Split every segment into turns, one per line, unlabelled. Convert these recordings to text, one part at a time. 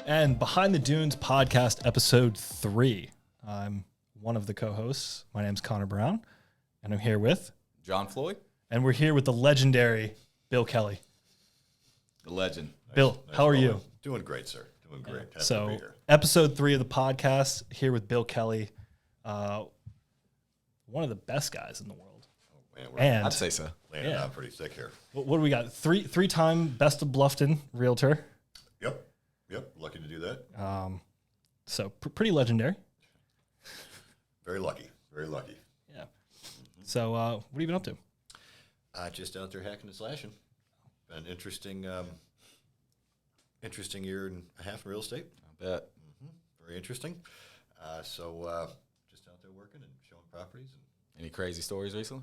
and Behind the Dunes podcast, episode 3. I'm one of the co-hosts. My name's Connor Brown, and I'm here with
John Floyd,
and we're here with the legendary Bill Kelly.
the legend.
Bill, how are you?
Doing great, sir. Doing great. Happy to
So,
be here.
episode 3 of the podcast, here with Bill Kelly, one of the best guys in the world.
Man, we're
And
I'd say so.
laying it out pretty thick here.
what do we got? Three-time Best of Bluffton Realtor.
Yep. Lucky to do that.
So pretty legendary.
Very lucky. Very lucky.
Yeah. So what have you been up to?
Just out there hacking and slashing. An interesting year and a half in real estate.
I bet.
Very interesting. Just out there working and showing properties.
Any crazy stories recently?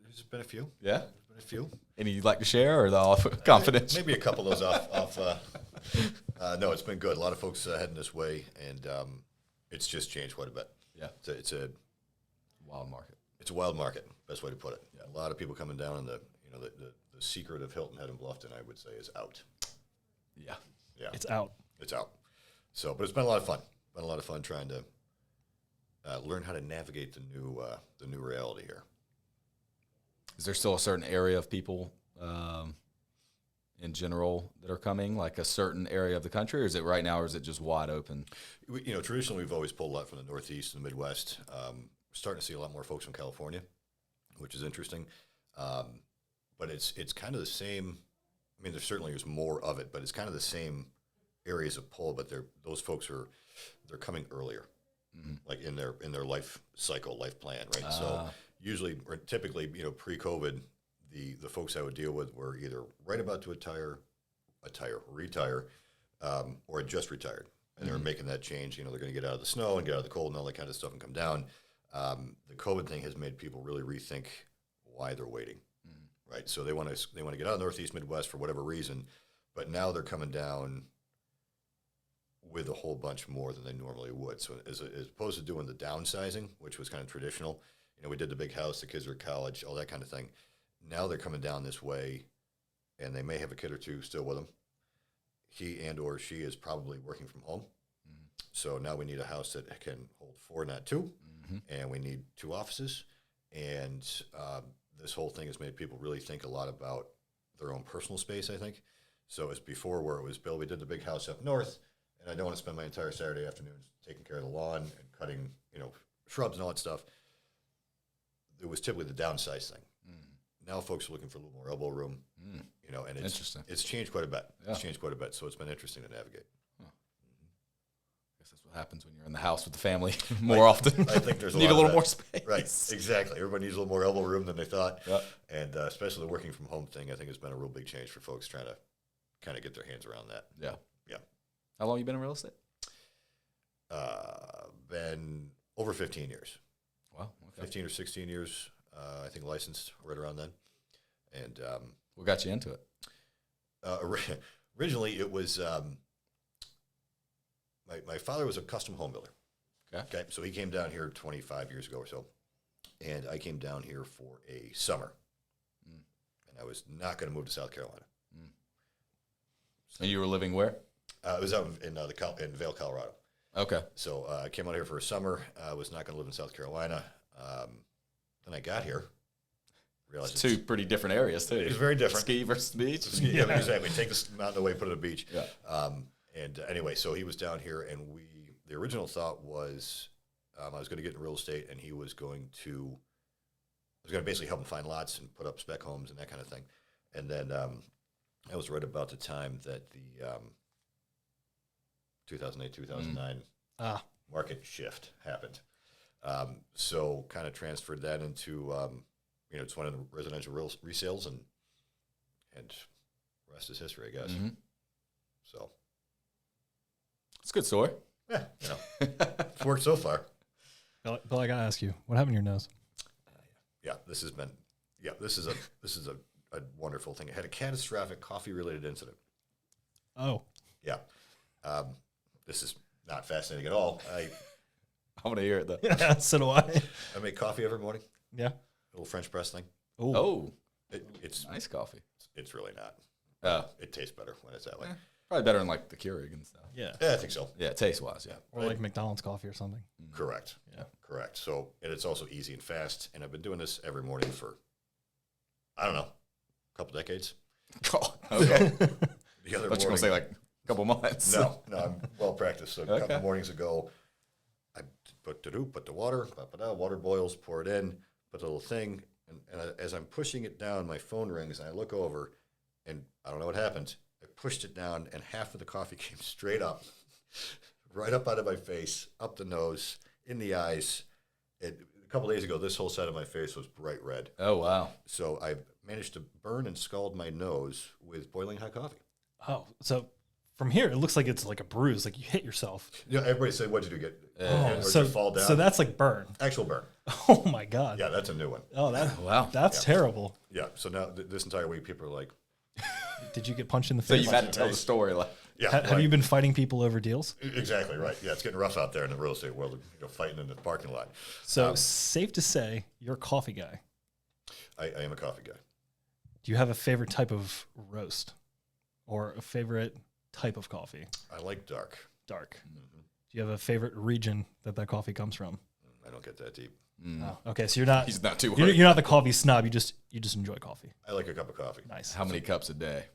There's been a few.
Yeah.
There's been a few.
Any you'd like to share, or the all confidential?
Maybe a couple of those off. No, it's been good. A lot of folks heading this way, and it's just changed quite a bit.
Yeah.
It's a
Wild market.
It's a wild market, best way to put it. Yeah. A lot of people coming down, and the secret of Hilton Head in Bluffton, I would say, is out.
Yeah.
Yeah,
It's out.
it's out. So, but it's been a lot of fun. Been a lot of fun trying to learn how to navigate the new reality here.
Is there still a certain area of people in general that are coming, like a certain area of the country, or is it right now, or is it just wide open?
Traditionally, we've always pulled a lot from the Northeast and the Midwest. We're starting to see a lot more folks from California, which is interesting. But it's kind of the same. I mean, there certainly is more of it, but it's kind of the same areas of pull. But those folks they're coming earlier, like in their life cycle, life plan, right? So usually, or typically, pre-COVID, the folks I would deal with were either right about to retire, or had just retired, and they were making that change. They're going to get out of the snow and get out of the cold and all that kind of stuff and come down. The COVID thing has made people really rethink why they're waiting, right? So they want to get out of the Northeast, Midwest for whatever reason, but now they're coming down with a whole bunch more than they normally would. So as opposed to doing the downsizing, which was kind of traditional, we did the big house, the kids are at college, all that kind of thing. Now they're coming down this way, and they may have a kid or two still with them. He and or she is probably working from home. So now we need a house that can hold 4, not 2, and we need 2 offices. And this whole thing has made people really think a lot about their own personal space, I think. So as before where it was, Bill, we did the big house up north, and I don't want to spend my entire Saturday afternoon taking care of the lawn and cutting, shrubs and all that stuff. It was typically the downsize thing. Now folks are looking for a little more elbow room, and it's changed quite a bit. Yeah. It's changed quite a bit, so it's been interesting to navigate.
Huh. I guess that's what happens when you're in the house with the family more often.
I think there's
need a little more space.
Right, exactly. Everybody needs a little more elbow room than they thought.
Yeah.
And especially the working from home thing, I think has been a real big change for folks trying to kind of get their hands around that.
Yeah.
Yeah.
How long have you been in real estate?
Been over 15 years.
Wow. Okay.
15 or 16 years. I think licensed right around then. And
what got you into it?
Originally, it was my father was a custom home builder. Okay, so he came down here 25 years ago or so, and I came down here for a summer, and I was not going to move to South Carolina.
And you were living where?
It was out in Vail, Colorado.
Okay.
So I came out here for a summer. I was not going to live in South Carolina. Then I got here. Realized
it's 2 pretty different areas, too.
It's very different.
Ski versus beach.
Yeah, exactly. Take this mountain away, put it on the beach.
Yeah.
Anyway, so he was down here, and the original thought was I was going to get in real estate, and I was going to basically help him find lots and put up spec homes and that kind of thing. And then that was right about the time that the 2008, 2009 market shift happened. So kind of transferred that into, just one of the residential resales, and rest is history, I guess. So.
It's a good story.
Yeah, it's worked so far.
Bill, I gotta ask you, what happened to your nose?
This is a wonderful thing. It had a catastrophic coffee-related incident.
Oh.
Yeah. This is not fascinating at all. I
want to hear it, though.
Yeah, so do I.
I make coffee every morning.
Yeah.
A little French press thing.
Ooh.
It's
nice coffee.
It's really not.
Oh.
It tastes better when it's that way.
Probably better than like the Keurig and stuff.
Yeah.
Yeah, I think so.
Yeah, taste-wise, yeah.
Or like McDonald's coffee or something.
Correct.
Yeah.
Correct. So, and it's also easy and fast. And I've been doing this every morning for, I don't know, a couple decades.
Oh, okay.
The other
I thought you were going to say like a couple months.
No, I'm well practiced. So a
Okay.
couple mornings ago, I put the water, water boils, pour it in, put the little thing, and as I'm pushing it down, my phone rings, and I look over, and I don't know what happened. I pushed it down, and half of the coffee came straight up, right up out of my face, up the nose, in the eyes. A couple days ago, this whole side of my face was bright red.
Oh, wow.
So I managed to burn and scald my nose with boiling hot coffee.
Oh, so from here it looks like it's like a bruise, like you hit yourself.
Yeah, everybody said, "What'd you do? Get or did
so
you fall down?"
so that's like burn.
Actual burn.
Oh my god.
Yeah, that's a new one.
Oh, that
Wow.
that's terrible.
Yeah. So now this entire week, people are like,
Did you get punched in the
So
face?
you've had to tell the story. Like,
"Yeah,
Have you been fighting people over deals?
exactly right? Yeah, it's getting rough out there in the real estate world. Fighting in the parking lot."
So safe to say you're a coffee guy.
I am a coffee guy.
Do you have a favorite type of roast or a favorite type of coffee?
I like dark.
Dark. Do you have a favorite region that coffee comes from?
I don't get that deep.
Oh, okay, so you're not
he's not too
you're,
worried.
you're not the coffee snob. You just enjoy coffie.
I like a cup of coffee.
Nice.
How many cups a day?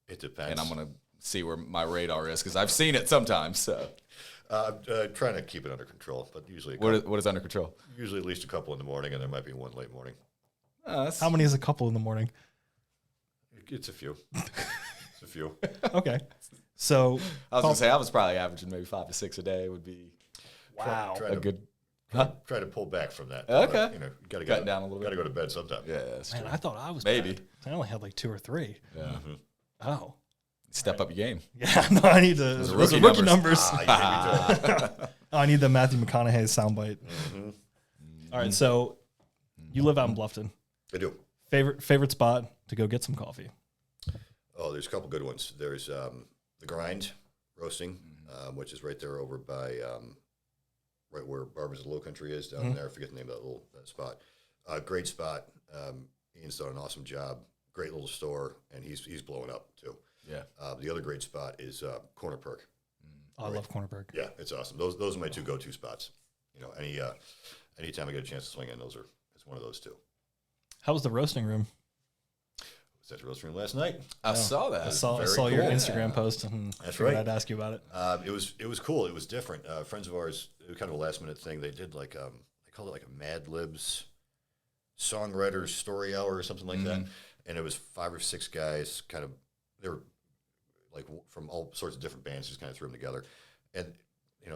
It depends.
And I'm going to see where my radar is because I've seen it sometimes. So
I'm trying to keep it under control, but usually
what is under control?
usually at least a couple in the morning, and there might be one late morning.
How many is a couple in the morning?
It's a few. It's a few.
Okay. So
I was going to say I was probably averaging maybe 5 to 6 a day would be
wow.
Try
a
to,
good.
try to pull back from that.
Okay.
You got to
Cut down a little
Got to go to bed sometime.
Yeah, that's
Man,
true.
I thought I was
Maybe.
bad. I only had like 2 or 3.
Yeah.
Oh.
Step up your game.
Yeah, no, I need to.
Those are
Those are
rookie
rookie numbers.
Ah, you beat me to it.
Oh, I need the Matthew McConaughey soundbite. All right, so you live out in Bluffton.
I do.
Favorite spot to go get some coffee?
Oh, there's a couple good ones. There's the Grind Roasting, which is right there over by right where Barbara's Lowcountry is down there. I forget the name of that spot. Great spot. Ian's done an awesome job. Great little store, and he's blowing up too.
Yeah.
The other great spot is Corner Perk.
Oh, I love Cornerberg.
Yeah, it's awesome. Those are my 2 go-to spots. You know, anytime I get a chance to swing in, it's one of those 2.
How was the roasting room?
Was at the roasting room last night.
I saw that.
I saw
very
your
cool.
Instagram post, and
That's
figured
right.
I'd ask you about it.
It was cool. It was different. Friends of ours, it was kind of a last minute thing. They did like they called it like a Mad Libs songwriters story hour or something like that. And it was 5 or 6 guys. They were like from all sorts of different bands. Just kind of threw them together, and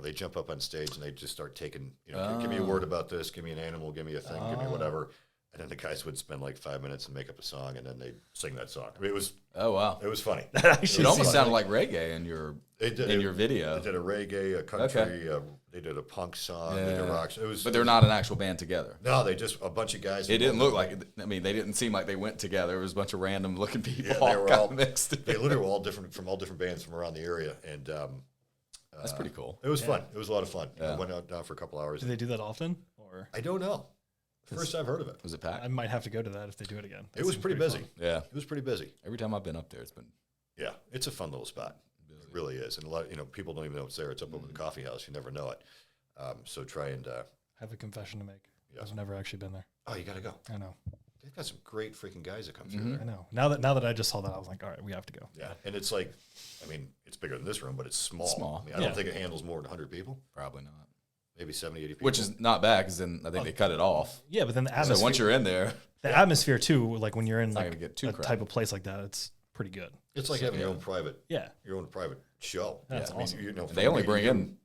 they jump up on stage and they just start taking give me a word about this, give me an animal, give me a thing, give me whatever. And then the guys would spend like 5 minutes and make up a song, and then they'd sing that song. I mean,
Oh, wow.
it was funny.
It almost sounded like reggae in your your video.
They did a reggae, a country, they did a punk song, they did a rock. It was,
But they're not an actual band together.
No, they just a bunch of guys.
It didn't look like. I mean, they didn't seem like they went together. It was a bunch of random looking people
Yeah, they
all
were
kind
all
of mixed.
They literally were all different from all different bands from around the area, and
That's pretty cool.
it was fun. It was a lot of fun.
Yeah.
I went out down for a couple hours.
Do they do that often? Or
I don't know. First I've heard of it.
Was it
I
packed?
might have to go to that if they do it again. That
It was
seems
pretty busy.
fun.
Yeah.
It was pretty busy.
Every time I've been up there, it's been.
Yeah, it's a fun little spot. It really is, and a lot. People don't even know it's there. It's up over the coffee house. You never know it. So try and.
I have a confession to make.
Yeah.
I've never actually been there.
Oh, you got to go.
I know.
They've got some great freaking guys that come through
I
there.
know. Now that I just saw that, I was like, all right, we have to go.
Yeah, and it's like, I mean, it's bigger than this room, but it's small.
Small.
I mean, I don't think it handles more than 100 people.
Probably not.
Maybe 70, 80 people.
Which is not bad because then I think they cut it off.
Yeah, but then the atmosphere.
So once you're in there,
the atmosphere too, like when you're in
not
like
gonna get too
a
crowded.
type of place like that, it's pretty good.
it's like having your own private
Yeah.
show.
That's
I mean,
awesome.
you know,
they only bring in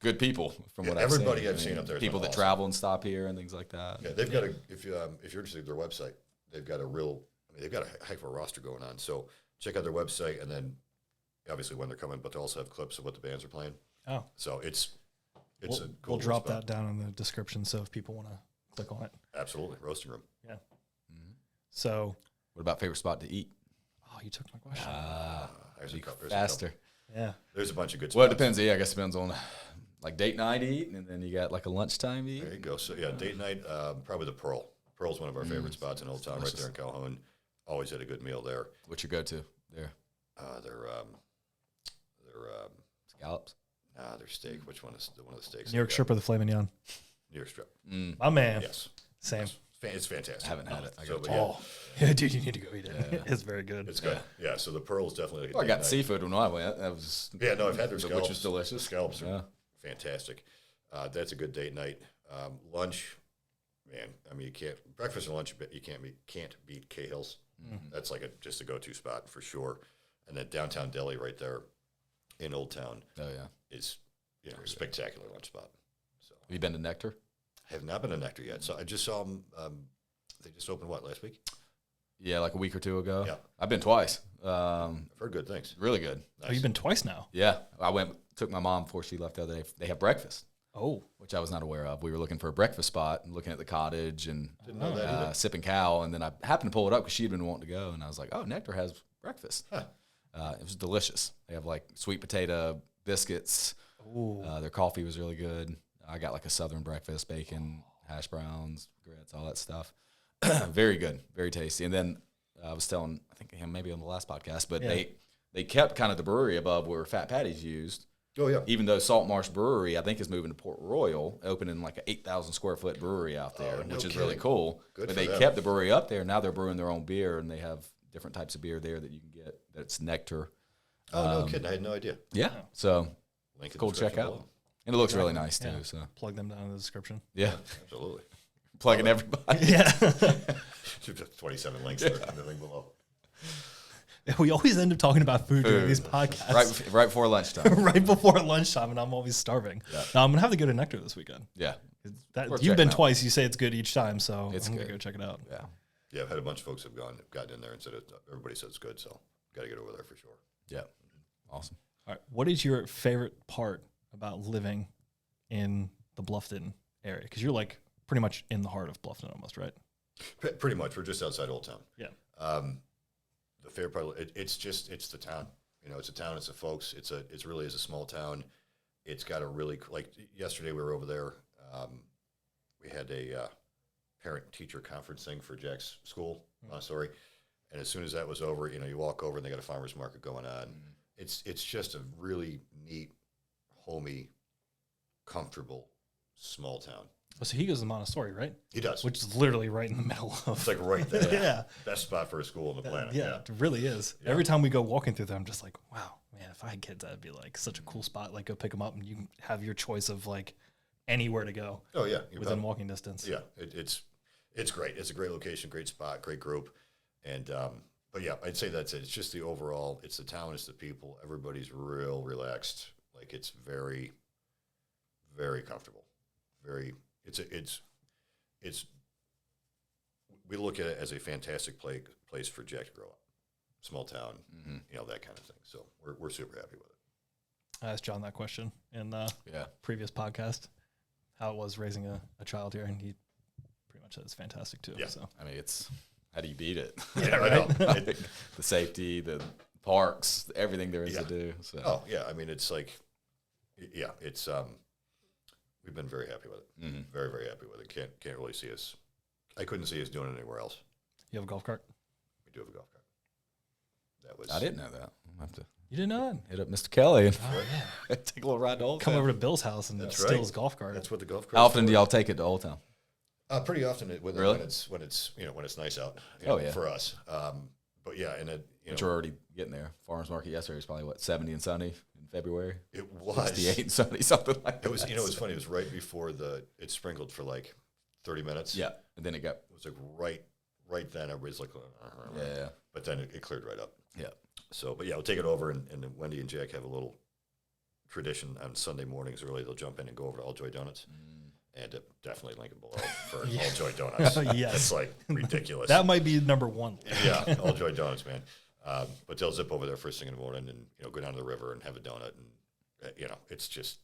good people from what I've seen.
everybody I've seen up there has
People
been
that
awesome.
travel and stop here and things like that.
Yeah, they've got if you're interested in their website, they've got they've got a heck of a roster going on. So check out their website, and then obviously when they're coming, but they also have clips of what the bands are playing.
Oh,
So it's a
we'll
cool
drop
spot.
that down in the description so if people want to click on it.
Absolutely, roasting room.
Yeah. So,
What about favorite spot to eat?
oh, you took my question.
There's a couple.
Faster.
Yeah.
There's a bunch of good spots.
Well, it depends. Yeah, I guess it depends on like date night to eat, and then you got like a lunchtime to eat.
There you go. So yeah, date night, probably the Pearl. Pearl's one of our favorite spots in Old Town, right there in Calhoun. Always had a good meal there.
What's your go-to there?
They're They're
Scallops.
their steak. Which one is one of the steaks?
New York strip or the filet mignon?
New York strip.
My man.
Yes.
Same.
It's fantastic.
I haven't had it. I
So,
gotta
but
Oh, yeah, dude, you need to go eat it.
Yeah.
It's very good.
it's good. Yeah. So the pearl is definitely.
Well, I got seafood when I went. That was
Yeah, no, I've had their scallops,
which was delicious.
The scallops are
Yeah.
fantastic. That's a good date night. Lunch, man. I mean, you can't breakfast and lunch, but you can't beat Cahill's. That's like just a go-to spot for sure. And then downtown Delhi, right there in Old Town,
Oh yeah.
is spectacular lunch spot. So
Have you been to Nectar?
I have not been to Nectar yet. So I just saw them. They just opened last week?
Yeah, like a week or two ago.
Yeah.
I've been twice.
I've heard good things.
Really good.
Oh, you've been twice now.
Yeah, I took my mom before she left the other day. They have breakfast,
Oh,
which I was not aware of. We were looking for a breakfast spot and looking at the cottage and
Didn't know that either.
sipping cow, and then I happened to pull it up because she had been wanting to go, and I was like, "Oh, Nectar has breakfast."
Huh.
It was delicious. They have like sweet potato biscuits.
ooh.
Their coffee was really good. I got like a southern breakfast, bacon, hash browns, grits, all that stuff. Very good, very tasty. And then I was telling, I think him maybe on the last podcast, but
Yeah.
they kept kind of the brewery above where Fat Patty's used.
Oh, yeah.
Even though Salt Marsh Brewery, I think, is moving to Port Royal, opening like an 8,000 square foot brewery out there,
Oh, no
which is really
kidding.
cool.
Good
but
for
they
them.
kept the brewery up there. Now they're brewing their own beer, and they have different types of beer there that you can get. That's Nectar.
Oh, no kidding. I had no idea.
Yeah. So
Link in the
cool to check
description
out.
below.
And it looks really nice too.
Yeah.
So
Plug them down in the description.
yeah,
Absolutely.
plugging everybody.
Yeah.
27 links there in the link below.
We always end up talking about food during these podcasts
right before lunchtime.
right before lunchtime, and I'm always starving.
Yeah.
Now, I'm going to have to go to Nectar this weekend.
Yeah.
That,
Worth
you've been
checking out.
twice. You say it's good each time, so
It's
I'm going to
good.
go check it out.
Yeah.
Yeah, I've had a bunch of folks have gotten in there and said everybody said it's good, so got to get over there for sure.
Yeah. Awesome.
All right. What is your favorite part about living in the Bluffton area? Because you're like pretty much in the heart of Bluffton almost, right?
Pretty much, we're just outside Old Town.
Yeah.
The fair part, it's the town. You know, it's a town. It's the folks. It really is a small town. It's got a really like yesterday we were over there. We had a parent-teacher conference thing for Jack's school, Montessori, and as soon as that was over, you walk over and they got a farmers market going on. It's just a really neat, homey, comfortable, small town.
Oh, so he goes to Montessori, right?
He does.
Which is literally right in the middle of.
It's like right there.
Yeah.
Best spot for a school on the planet.
Yeah, it really is.
Yeah.
Every time we go walking through there, I'm just like, wow, man, if I had kids, that'd be like such a cool spot. Like, go pick them up and you can have your choice of like anywhere to go
Oh yeah.
within walking distance.
Yeah, it's great. It's a great location, great spot, great group, and but yeah, I'd say that's it. It's just the overall. It's the town, it's the people. Everybody's real relaxed. Like it's very, very comfortable. Very. It's. We look at it as a fantastic place for Jack to grow up. Small town, that kind of thing. So we're super happy with it.
I asked John that question in
Yeah.
previous podcast, how it was raising a child here, and he pretty much said it's fantastic too.
Yeah.
So
I mean, how do you beat it?
Yeah, I know.
The safety, the parks, everything there is
Yeah.
to do. So
Oh yeah, I mean it's like, yeah, it's we've been very happy with it. Very very happy with it. Can't really see us. I couldn't see us doing it anywhere else.
you have a golf cart?
We do have a golf cart. That was
I didn't know that. I'll have to
You didn't know that?
hit up Mr. Kelly and
Oh yeah.
take a little ride to Old
Come
Town.
over to Bill's house and
That's
steal
right.
his golf cart.
That's what the golf cart.
How often do y'all take it to Old Town?
Pretty often
Really?
when it's nice out.
Oh, yeah.
For us. But yeah, and
But you're already getting there. Farmers market yesterday was probably 70 and sunny in February.
it was
68 and sunny, something like that.
It was it was funny. It was right before it sprinkled for like 30 minutes.
Yeah, and then it got
It was like right then everybody's like,
yeah.
But then it cleared right up.
Yeah.
So, but yeah, we'll take it over, and then Wendy and Jack have a little tradition on Sunday mornings early. They'll jump in and go over to All Joy Donuts, and definitely link it below for All Joy Donuts.
Yes.
That's like ridiculous.
That might be number one.
Yeah, All Joy Donuts, man. But they'll zip over there first thing in the morning, and go down to the river and have a donut, and it's just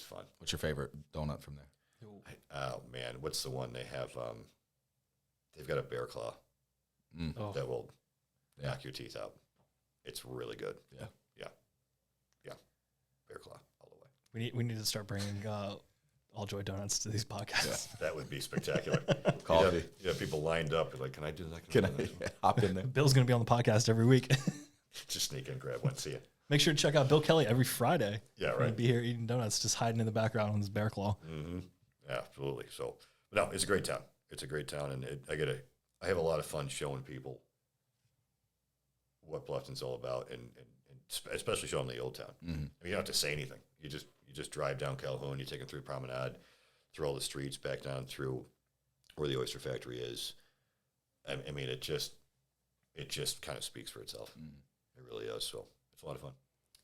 fun.
What's your favorite donut from there?
Oh man, what's the one they have? They've got a bear claw
Oh,
that will
Yeah.
knock your teeth out. It's really good.
Yeah.
Bear claw all the way.
we need to start bringing All Joy Donuts to these podcasts.
That would be spectacular.
Coffee.
You have people lined up. You're like, can I do that?
Can
do
I
that?"
hop in there?
Bill's going to be on the podcast every week.
Just sneak in, grab one, see it.
Make sure to check out Bill Kelly every Friday.
Yeah,
He'll
right.
be here eating donuts, just hiding in the background with his bear claw.
Mm-hmm. Yeah, absolutely. So, but no, it's a great town. It's a great town, and I have a lot of fun showing people what Bluffton's all about, and especially showing them the old town.
Mm-hmm.
I mean, you don't have to say anything. You just drive down Calhoun. You take them through Promenade, through all the streets, back down through where the oyster factory is. I mean, it just kind of speaks for itself. It really does. So it's a lot of fun.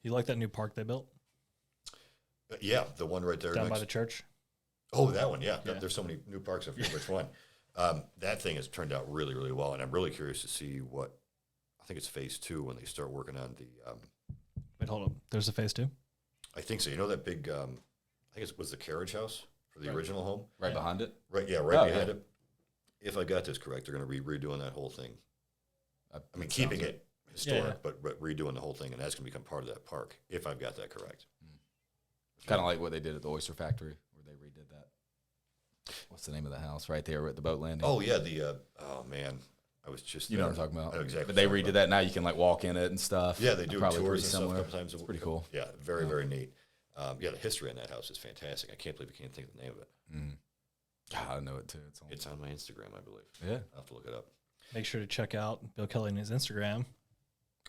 You like that new park they built
Yeah, the one right there
down
next.
by the church?
Oh, that one, yeah.
Yeah.
There's so many new parks. I forget which one. That thing has turned out really, really well, and I'm really curious to see what. I think it's phase 2 when they start working on the.
Wait, hold up. There's a phase 2?
I think so. You know that big. I think it was the carriage house for the original home.
Right behind it.
Right. Yeah. Right behind it. If I got this correct, they're going to be redoing that whole thing. I mean, keeping it historic, but redoing the whole thing, and that's going to become part of that park. If I've got that correct.
Kind of like what they did at the oyster factory, where they redid that. What's the name of the house right there at the boat landing?
Oh yeah, oh man, I was just
you know what I'm talking about.
I know exactly.
But they redid that. Now you can like walk in it and stuff.
Yeah, they do
Probably
tours
pretty
and
similar.
stuff a couple times.
It's pretty cool.
Yeah, very very neat. Yeah, the history in that house is fantastic. I can't believe I can't think of the name of it.
God, I know it too.
It's on my Instagram, I believe.
Yeah,
I'll have to look it up.
Make sure to check out Bill Kelly and his Instagram.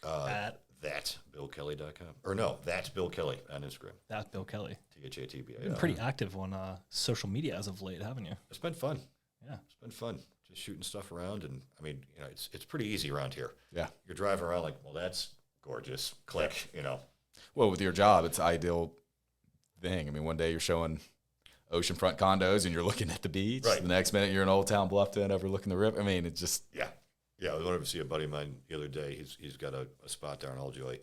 At thatbillkelly.com. Or no, that's Bill Kelly on Instagram.
That's Bill Kelly.
THATBI.
You've been pretty active on social media as of late, haven't you?
It's been fun.
Yeah.
It's been fun. Just shooting stuff around. And I mean, you know, it's pretty easy around here.
Yeah.
You're driving around like, well, that's gorgeous. Click, you know.
Well, with your job, it's an ideal thing. I mean, one day you're showing oceanfront condos and you're looking at the beach.
Right.
The next minute you're in Old Town Bluffton overlooking the river. I mean, it just.
Yeah. Yeah, I was wanted to see a buddy of mine the other day. He's got a spot there in Alljoy,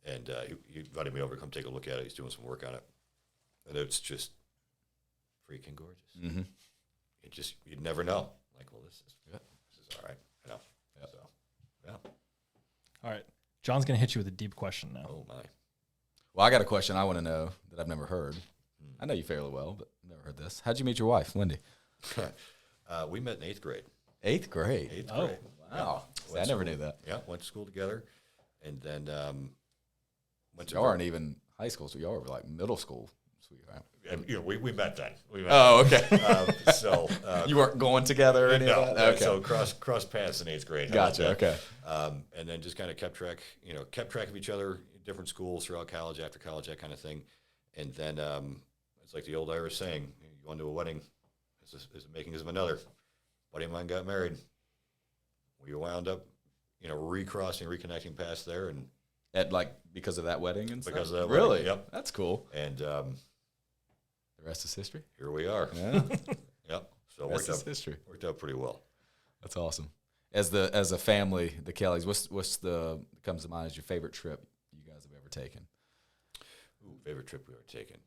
and he invited me over to come take a look at it. He's doing some work on it, and it's just freaking gorgeous.
Mm-hmm.
You'd never know. Like, well, this is all right. You know.
Yep.
So, yeah.
All right. John's going to hit you with a deep question now.
Oh my.
Well, I got a question I want to know that I've never heard. I know you fairly well, but never heard this. How'd you meet your wife, Lindy?
We met in 8th grade.
8th grade.
8th
Oh.
grade.
Wow.
Yeah.
See, I never knew that.
Yeah, went to school together, and then went to.
Y'all aren't even high school, so y'all were like middle school. Sweetheart.
You know, we met then.
Oh, okay.
So
You weren't going together or any
no,
of that? Okay.
so cross paths in 8th grade. How about
Gotcha.
that?
Okay.
And then just kind of kept track of each other, different schools throughout college, after college, that kind of thing. And then it's like the old Irish saying, you go into a wedding, is the makings of another. Buddy of mine got married. We wound up, reconnecting past there, and
Because of that wedding and stuff?
because of that
Really?
wedding, yep.
That's cool.
And
The rest is history?
here we are.
Yeah.
Yep. So
The rest is history.
worked out pretty well.
That's awesome. As a family, the Kellys, what's comes to mind as your favorite trip you guys have ever taken?
Ooh, favorite trip we ever taken.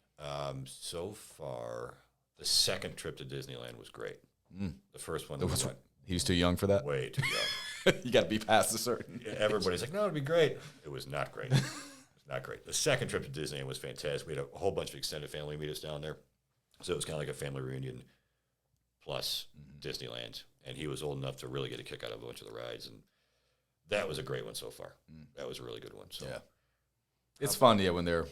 So far, the second trip to Disneyland was great. The first one, we went
He was too young for that?
way too young.
You got to be past a certain.
Everybody's like, no, it'd be great. It was not great. It was not great. The second trip to Disneyland was fantastic. We had a whole bunch of extended family meet us down there. So it was kind of like a family reunion plus Disneyland. And he was old enough to really get a kick out of a bunch of the rides. And that was a great one so far. That was a really good one. So
Yeah. It's fun, when they're.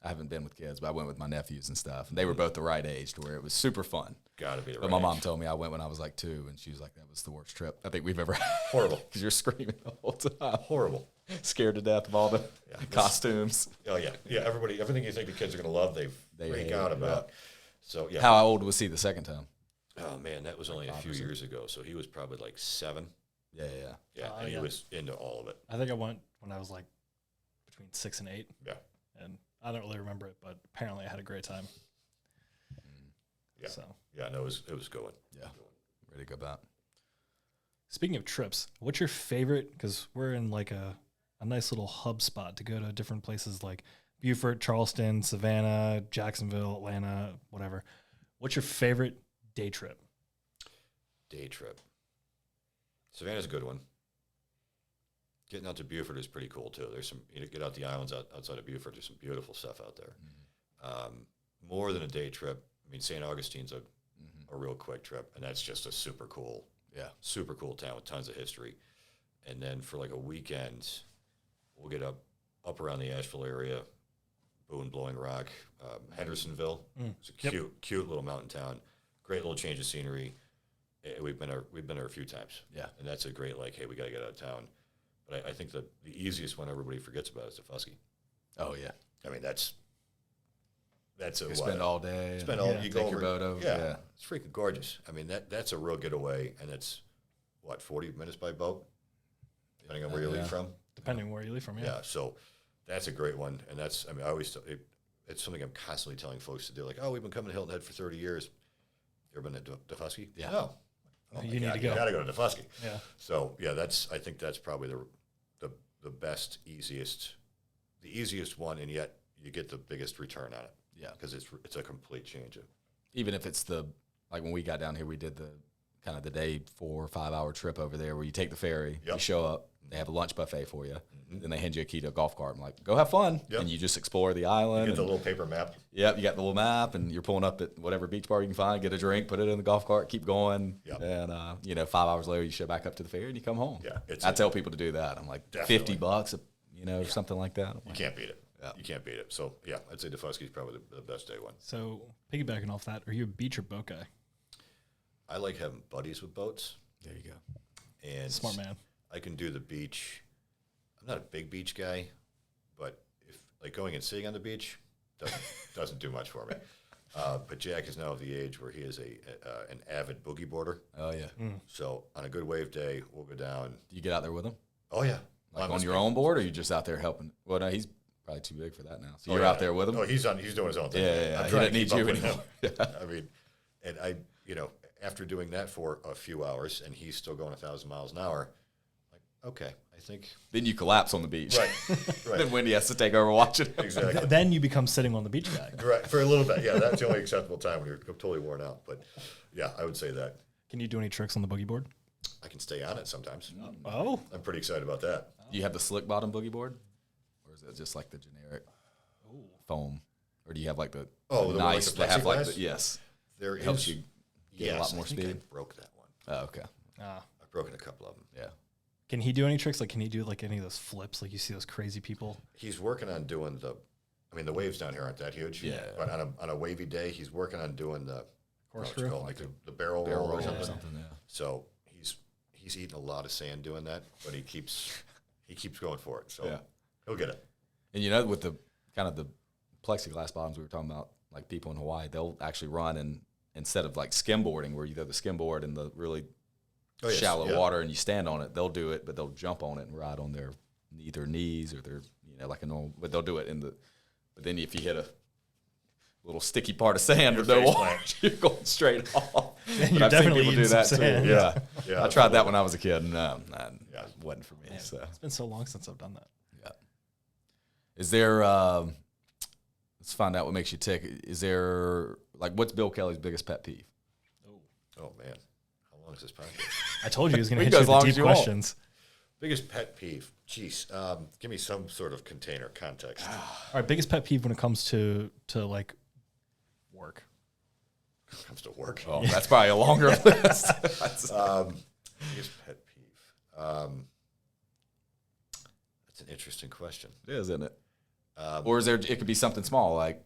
I haven't been with kids, but I went with my nephews and stuff. And they were both the right age to where it was super fun.
got to be the
But
right
my mom
age.
told me I went when I was like 2, and she was like, that was the worst trip I think we've ever had.
Horrible.
Because you're screaming the whole time.
Horrible.
Scared to death of all the
Yeah.
costumes.
Oh, yeah. Yeah, everything you think the kids are going to love, they freak
hate
out
it,
about. So, yeah.
How old was he the second time?
Oh, man, that was only a few years ago. So he was probably like 7.
Yeah.
Yeah, and he was into all of it.
I think I went when I was like between 6 and 8.
Yeah.
And I don't really remember it, but apparently I had a great time.
Yeah.
So,
Yeah, no, it was going.
Yeah. Ready to go back.
speaking of trips, what's your favorite? Because we're in like a nice little hub spot to go to different places like Beaufort, Charleston, Savannah, Jacksonville, Atlanta, whatever. What's your favorite day trip?
Day trip. Savannah's a good one. Getting out to Beaufort is pretty cool too. There's some, get out the islands outside of Beaufort. There's some beautiful stuff out there. More than a day trip. I mean, St. Augustine's a real quick trip, and that's just a super cool town with tons of history. And then for like a weekend, we'll get up up around the Asheville area, Boone, Blowing Rock, Hendersonville. It's a cute little mountain town. Great little change of scenery. We've been there a few times.
Yeah.
And that's a great, like, hey, we got to get out of town. But I think the easiest one everybody forgets about is Defusky.
Oh, yeah.
I mean, that's a
You spend all day.
Spend all, you go
take your
over,
boat over.
yeah, it's freaking gorgeous. I mean, that's a real getaway, and it's, 40 minutes by boat, depending on where you leave from?
Depending where you leave from,
Yeah, so that's a great one, and that's, I mean, I always, it's something I'm constantly telling folks to do, like, oh, we've been coming to Hilton Head for 30 years. You ever been to Defusky?
Yeah.
No. Oh,
You need to go.
You got to go to Defusky.
Yeah.
So, yeah, I think that's probably the best, the easiest one, and yet you get the biggest return on it.
Yeah.
Because it's a complete change.
Even if it's like when we got down here, we did the kind of the day 4 or 5 hour trip over there where you take the ferry, you show up, they have a lunch buffet for you, then they hand you a key to a golf cart. I'm like, go have fun. And you just explore the island.
You get the little paper map.
Yep, you got the little map, and you're pulling up at whatever beach bar you can find, get a drink, put it in the golf cart, keep going.
Yep.
And, 5 hours later, you show back up to the ferry and you come home.
Yeah,
I tell people to do that. I'm like,
Definitely.
$50, something like that.
You can't beat it.
Yeah.
You can't beat it. So, yeah, I'd say Defusky is probably the best day one.
So piggybacking off that, are you a beach or boat guy?
I like having buddies with boats.
There you go.
And
Smart man.
I can do the beach. I'm not a big beach guy, but if like going and sitting on the beach doesn't do much for me. But Jack is now of the age where he is an avid boogie boarder.
Oh, yeah.
So on a good wave day, we'll go down.
Do you get out there with him?
Oh yeah,
Like on your own board, or are you just out there helping? Well, no, he's probably too big for that now. So
Oh,
you're
yeah.
out there with him?
No, he's doing his own thing.
Yeah.
I'm
He
trying
doesn't
to
need
keep
you
up with
anymore.
him. I mean, and I, after doing that for a few hours, and he's still going 1,000 miles an hour, like, okay, I think.
Then you collapse on the beach.
Right.
Then Wendy has to take over watching him.
Exactly.
Then you become sitting on the beach guy.
Right, for a little bit. Yeah, that's the only acceptable time when you're totally worn out. But yeah, I would say that.
Can you do any tricks on the boogie board?
I can stay on it sometimes.
Oh,
I'm pretty excited about that.
Do you have the slick bottom boogie board? Or is it just like the generic foam? Or do you have like the
The one like
nice,
the
they have like
plexiglass?
the, yes.
There
Helps
is.
you get a lot more
I think
speed.
I broke that one.
Oh, okay.
I've broken a couple of them.
Yeah.
can he do any tricks? Like, can he do like any of those flips? Like you see those crazy people.
He's working on doing the waves down here aren't that huge.
Yeah.
But on a wavy day, he's working on doing the
Corkscrew?
like the barrel
Barrel
roll or
roll
something.
yeah.
So he's eating a lot of sand doing that, but he keeps going for it. So
Yeah.
he'll get it.
And with the kind of the plexiglass bottoms we were talking about, like people in Hawaii, they'll actually run and instead of like skimboarding where you have the skimboard in the really shallow water and you stand on it, they'll do it, but they'll jump on it and ride on their either knees or their like a normal, but they'll do it but then if you hit a little sticky part of sand with no water, you're going straight off.
You're definitely eating some sand.
Yeah.
Yeah,
I tried that when I was a kid, and it wasn't for me.
Yeah.
So
It's been so long since I've done that.
yeah. Is there? Let's find out what makes you tick. Is there what's Bill Kelly's biggest pet peeve?
Oh man, how long is this podcast?
I told you he was going to
We
hit
can
you
go as
with
long
the
as
deep
you want.
questions.
Biggest pet peeve. Jeez, give me some sort of container context.
All right, biggest pet peeve when it comes to like work.
Comes to work.
Oh, that's probably a longer list.
Biggest pet peeve. That's an interesting question.
It is, isn't it? Or is there? It could be something small, like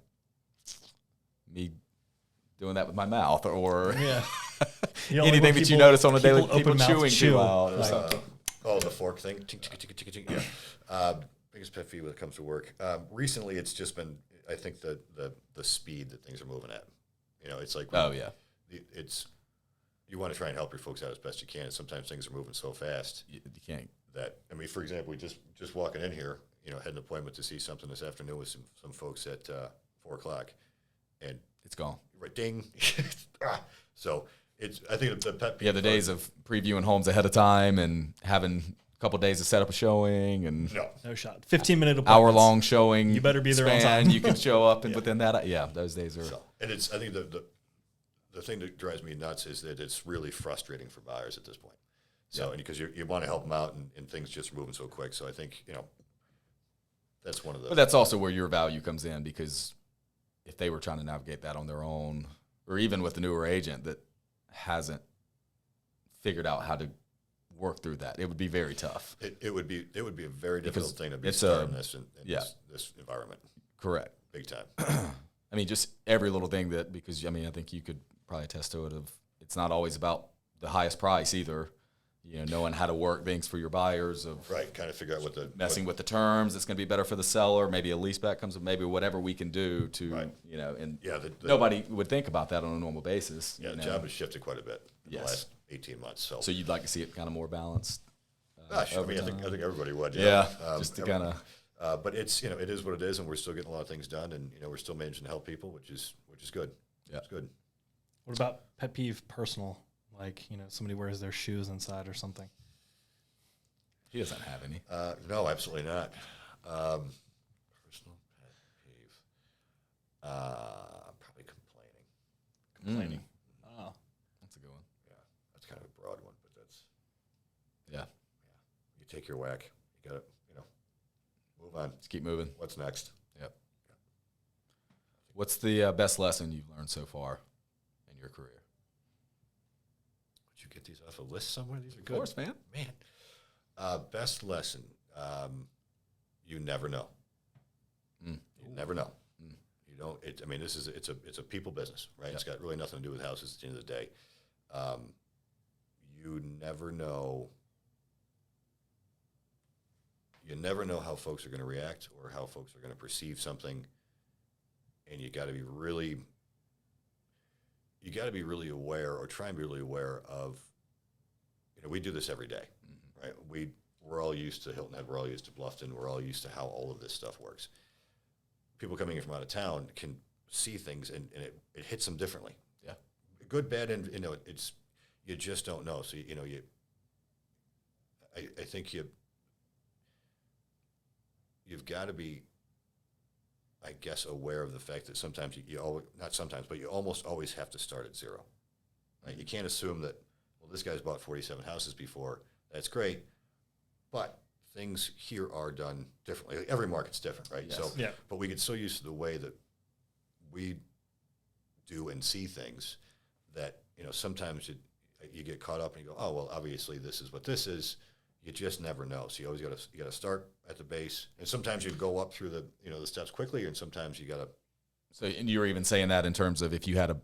me doing that with my mouth, or
Yeah.
anything that you notice on a daily. People
open-mouthed
chewing
chew.
too loud, or
Like,
something.
The fork thing. Ching, ching, ching, ching, ching, ching. Yeah. Biggest pet peeve when it comes to work. Recently, it's just been, I think, the speed that things are moving at. It's like,
Oh yeah,
you want to try and help your folks out as best you can. And sometimes things are moving so fast
you can't.
that, for example, we just walking in here, had an appointment to see something this afternoon with some folks at 4:00, and
It's gone.
right, ding. So I think the pet peeve.
Yeah, the days of previewing homes ahead of time and having a couple days to set up a showing and
No.
shot. 15-minute appointments.
hour-long showing.
You better be there on
span,
time.
You can show up, and within that, those days are.
So, and I think the thing that drives me nuts is that it's really frustrating for buyers at this point. So, and because you want to help them out, and things just are moving so quick. So I think that's one of the.
But that's also where your value comes in, because if they were trying to navigate that on their own, or even with the newer agent that hasn't figured out how to work through that. It would be very tough.
It would be a very difficult thing to be
it's
starting this in
yeah.
this environment.
Correct.
Big time.
I mean, just every little thing that, because, I mean, I think you could probably attest to it, it's not always about the highest price either. You know, knowing how to work things for your buyers, of
Right, kind of figure out
messing with the terms. It's going to be better for the seller. Maybe a leaseback comes with, maybe whatever we can do to,
Right.
you know, and
Yeah,
nobody would think about that on a normal basis.
Yeah,
you
the
know?
job has shifted quite a bit in
Yes.
the last 18 months.
So you'd like to see it kind of more balanced?
Gosh, I mean, I think everybody would.
Yeah, just to kind of.
But it's, you know, it is what it is, and we're still getting a lot of things done, and, you know, we're still managing to help people, which is good.
Yeah,
it's good.
What about pet peeve personal? Like, you know, somebody wears their shoes inside or something.
He doesn't have any.
No, absolutely not. Personal pet peeve. Probably complaining.
Oh.
That's a good one.
Yeah, that's kind of a broad one, but that's,
Yeah.
you take your whack. You got to, you know, move on.
Just keep moving.
What's next?
Yep. What's the best lesson you've learned so far in your career?
Would you get these off a list somewhere? These are good.
Of course, man.
Man. Best lesson, you never know. You never know. You don't. I mean, it's a people business, right? Yep. It's got really nothing to do with houses at the end of the day. You never know. You never know how folks are going to react or how folks are going to perceive something, and you got to be really aware, or try and be really aware of. You know, we do this every day. Right, we're all used to Hilton Head, we're all used to Bluffton, we're all used to how all of this stuff works. People coming in from out of town can see things, and it hits them differently.
Yeah,
good, bad, and you know, it's, you just don't know. So you know, I think you've got to be, I guess, aware of the fact that sometimes you always, not sometimes, but you almost always have to start at zero. Right? You can't assume that, well, this guy's bought 47 houses before. That's great, but things here are done differently. Every market's different, right?
Yes.
So,
Yeah.
But we get so used to the way that we do and see things that, you know, sometimes you get caught up and you go, oh, well, obviously this is what this is. You just never know. So you always got to start at the base, and sometimes you go up through the steps quickly, and sometimes you got to.
So, and you were even saying that in terms of if you had a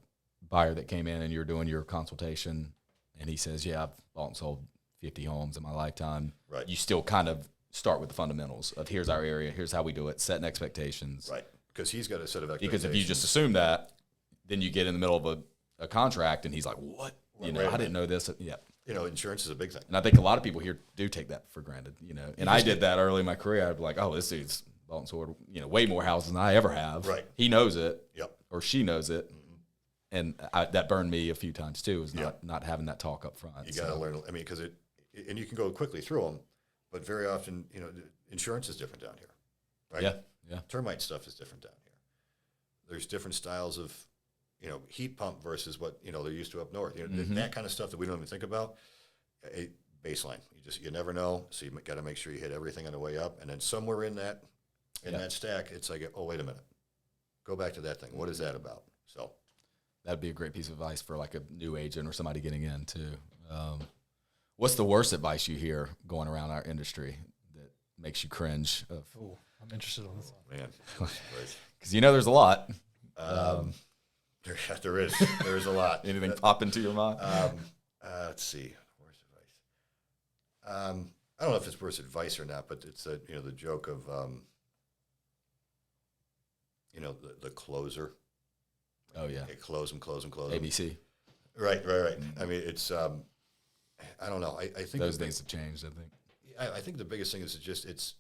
buyer that came in and you're doing your consultation, and he says, yeah, I've bought and sold 50 homes in my lifetime.
Right.
You still kind of start with the fundamentals of here's our area, here's how we do it, setting expectations.
Right. Because he's got a set of expectations.
Because if you just assume that, then you get in the middle of a contract and he's like, what? You know, I didn't know this. Yeah.
You know, insurance is a big thing.
And I think a lot of people here do take that for granted, you know. And I did that early in my career. I'd be like, oh, this dude's bought and sold, you know, way more houses than I ever have.
Right.
He knows it.
Yep.
Or she knows it. And that burned me a few times too, is not having that talk up front.
You got to learn. I mean, because and you can go quickly through them, but very often, you know, insurance is different down here, right?
Yeah.
Termite stuff is different down here. There's different styles of, you know, heat pump versus what, you know, they're used to up north. You know, that kind of stuff that we don't even think about. A baseline. You never know. So you got to make sure you hit everything on the way up, and then somewhere in that stack, it's like, oh, wait a minute, go back to that thing. What is that about? So.
That'd be a great piece of advice for like a new agent or somebody getting in too. What's the worst advice you hear going around our industry that makes you cringe?
Oh, I'm interested in this one.
Man,
because you know there's a lot.
There is a lot.
Anything pop into your mind?
Let's see. Worst advice. I don't know if it's worst advice or not, but it's the joke of the closer.
Oh yeah.
Close them.
ABC.
Right. I mean, it's I don't know. I think
those days have changed. I think.
I think the biggest thing is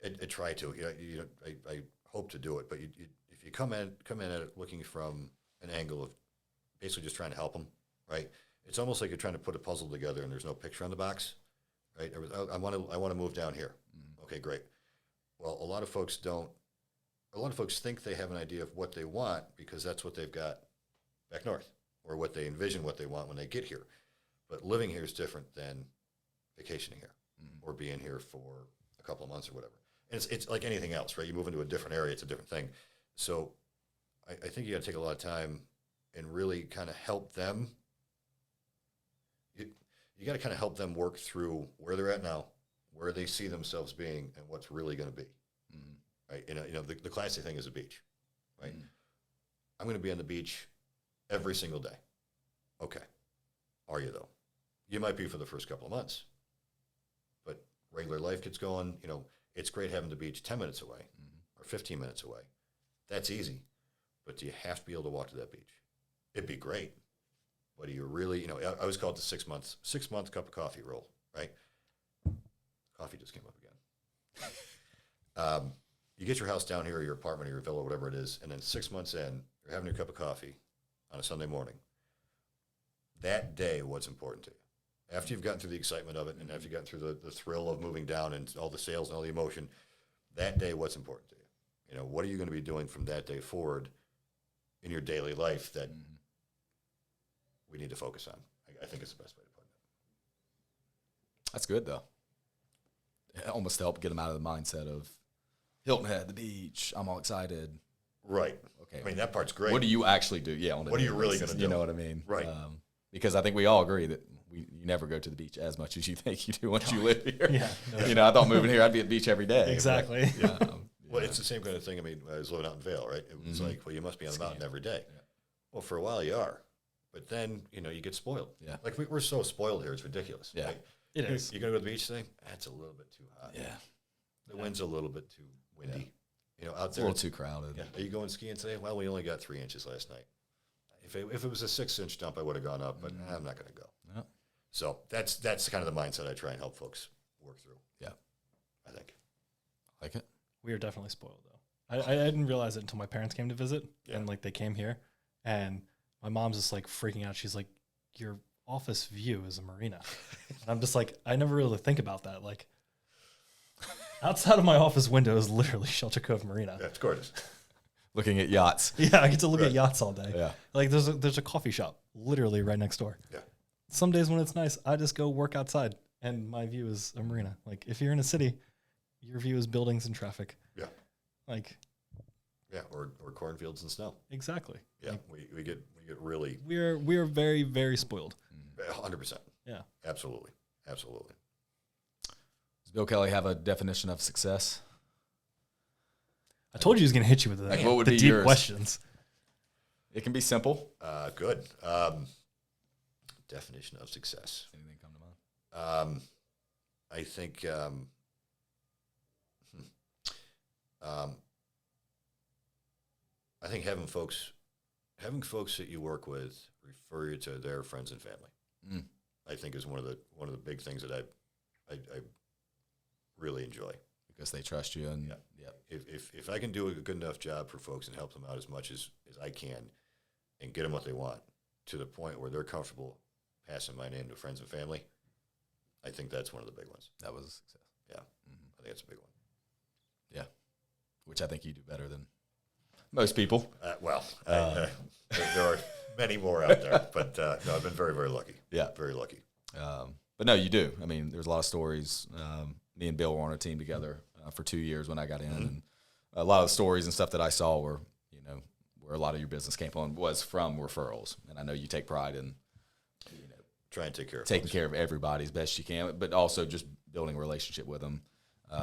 I try to. I hope to do it, but if you come in at it looking from an angle of basically just trying to help them, right? It's almost like you're trying to put a puzzle together and there's no picture on the box, right? I want to move down here. Okay, great. Well, a lot of folks don't. A lot of folks think they have an idea of what they want because that's what they've got back north, or what they envision what they want when they get here. But living here is different than vacationing here or being here for a couple of months or whatever. And it's like anything else, right? You move into a different area, it's a different thing. So I think you got to take a lot of time and really kind of help them. you got to kind of help them work through where they're at now, where they see themselves being, and what's really going to be. Right? The classic thing is a beach, right? I'm going to be on the beach every single day. Okay. Are you, though? You might be for the first couple of months, but regular life gets going. It's great having the beach 10 minutes away or 15 minutes away. That's easy, but do you have to be able to walk to that beach? It'd be great, but do you really, I always call it the 6-month cup of coffee rule, right? Coffee just came up again. You get your house down here or your apartment or your villa, whatever it is, and then 6 months in, you're having your cup of coffee on a Sunday morning. That day, what's important to you? After you've gotten through the excitement of it and after you've gotten through the thrill of moving down and all the sales and all the emotion, that day, what's important to you? What are you going to be doing from that day forward in your daily life that we need to focus on? I think it's the best way to put it.
That's good, though. It almost helped get them out of the mindset of Hilton Head, the beach, I'm all excited.
Right.
Okay.
I mean, that part's great.
What do you actually do? Yeah.
What are you really going to do?
You know what I mean?
Right.
Because I think we all agree that you never go to the beach as much as you think you do once you live here.
Yeah.
I thought moving here I'd be at the beach every day.
Exactly.
But,
Well, it's the same kind of thing. I mean, I was living out in Vail, right? It was like, well, you must be on the mountain every day.
Yeah.
Well, for a while you are. But then, you get spoiled.
Yeah.
Like, we're so spoiled here, it's ridiculous.
Yeah.
Right?
It is.
You going to go to the beach today? That's a little bit too hot.
Yeah.
The wind's a little bit too windy. Out
It's a
there.
little too crowded.
Yeah. Are you going skiing today? Well, we only got 3 inches last night. If it was a 6-inch dump, I would have gone up, but I'm not going to go.
Yeah.
So that's kind of the mindset I try and help folks work through.
Yeah.
I think.
Like it?
We are definitely spoiled, though. I didn't realize it until my parents came to visit, and they came here, and my mom's just like freaking out. She's like, "Your office view is a marina," and I'm just like, I never really think about that. Like, outside of my office window is literally Shelter Cove Marina.
Yeah, it's gorgeous.
Looking at yachts.
Yeah, I get to look at yachts all day.
Yeah.
Like there's a coffee shop literally right next door.
Yeah.
Some days when it's nice, I just go work outside, and my view is a marina. Like if you're in a city, your view is buildings and traffic.
Yeah.
Like.
Yeah, or cornfields and snow.
Exactly.
Yeah,
like,
we get really.
We are very, very spoiled.
100%.
Yeah.
Absolutely.
Does Bill Kelly have a definition of success?
I told you he was going to hit you with
What would
the
be
deep
yours?
questions.
It can be simple.
Good. Definition of success.
Anything come to mind?
I think. I think having folks that you work with refer you to their friends and family. I think is one of the big things that I really enjoy.
Because they trust you and
If I can do a good enough job for folks and help them out as much as I can and get them what they want to the point where they're comfortable passing my name to friends and family, I think that's one of the big ones.
that was a success.
Yeah. I think that's a big one.
Yeah. Which I think you do better than most people.
There are many more out there, but no, I've been very, very lucky.
Yeah.
Very lucky.
But no, you do. I mean, there's a lot of stories. Me and Bill were on a team together for 2 years when I got in, and a lot of the stories and stuff that I saw were, where a lot of your business came from was from referrals. And I know you take pride in,
Try and take care of
taking
folks.
care of everybody as best you can, but also just building a relationship with them.